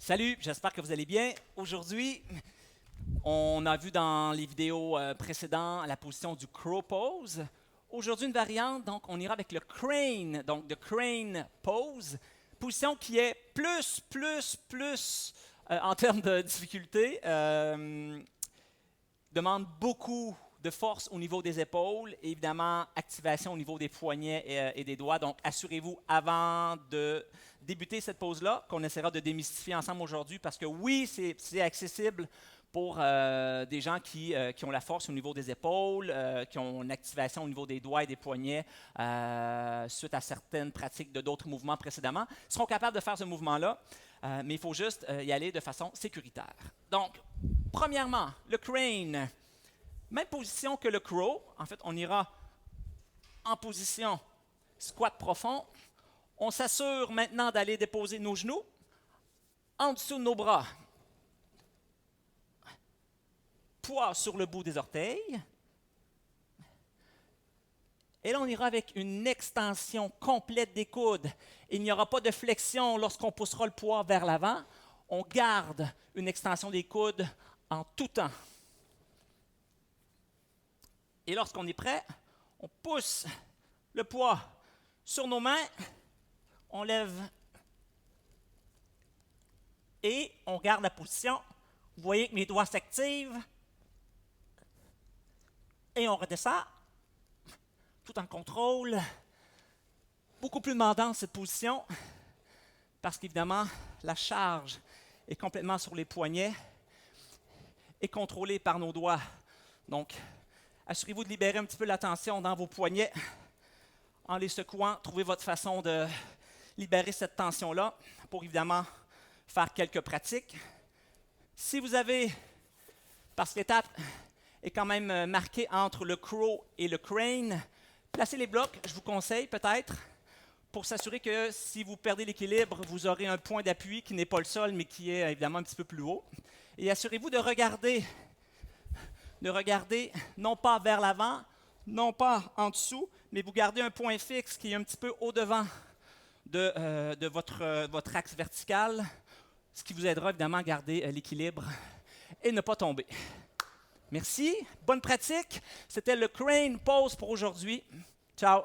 Salut, j'espère que vous allez bien. Aujourd'hui, on a vu dans les vidéos précédentes la position du crow pose. Aujourd'hui, une variante, donc on ira avec le crane, donc the crane pose, position qui est plus en termes de difficulté, demande beaucoup de force au niveau des épaules et évidemment activation au niveau des poignets et des doigts. Donc, assurez-vous avant de débuter cette pose-là, qu'on essaiera de démystifier ensemble aujourd'hui, parce que oui, c'est accessible pour des gens qui ont la force au niveau des épaules, qui ont une activation au niveau des doigts et des poignets suite à certaines pratiques de d'autres mouvements précédemment, seront capables de faire ce mouvement-là, mais il faut juste y aller de façon sécuritaire. Donc, premièrement, le crane. Même position que le crow. En fait, on ira en position squat profond. On s'assure maintenant d'aller déposer nos genoux en dessous de nos bras. Poids sur le bout des orteils. Et là, on ira avec une extension complète des coudes. Il n'y aura pas de flexion lorsqu'on poussera le poids vers l'avant. On garde une extension des coudes en tout temps. Et lorsqu'on est prêt, on pousse le poids sur nos mains, on lève et on garde la position. Vous voyez que mes doigts s'activent et on redescend tout en contrôle. Beaucoup plus demandante cette position parce qu'évidemment, la charge est complètement sur les poignets et contrôlée par nos doigts. Donc, assurez-vous de libérer un petit peu la tension dans vos poignets en les secouant. Trouvez votre façon de libérer cette tension-là pour évidemment faire quelques pratiques. Si vous avez, parce que l'étape est quand même marquée entre le crow et le crane, placez les blocs, je vous conseille peut-être, pour s'assurer que si vous perdez l'équilibre, vous aurez un point d'appui qui n'est pas le sol, mais qui est évidemment un petit peu plus haut. Et assurez-vous de regarder non pas vers l'avant, non pas en dessous, mais vous gardez un point fixe qui est un petit peu au-devant de votre axe vertical, ce qui vous aidera évidemment à garder l'équilibre et ne pas tomber. Merci, bonne pratique. C'était le crane pose pour aujourd'hui. Ciao.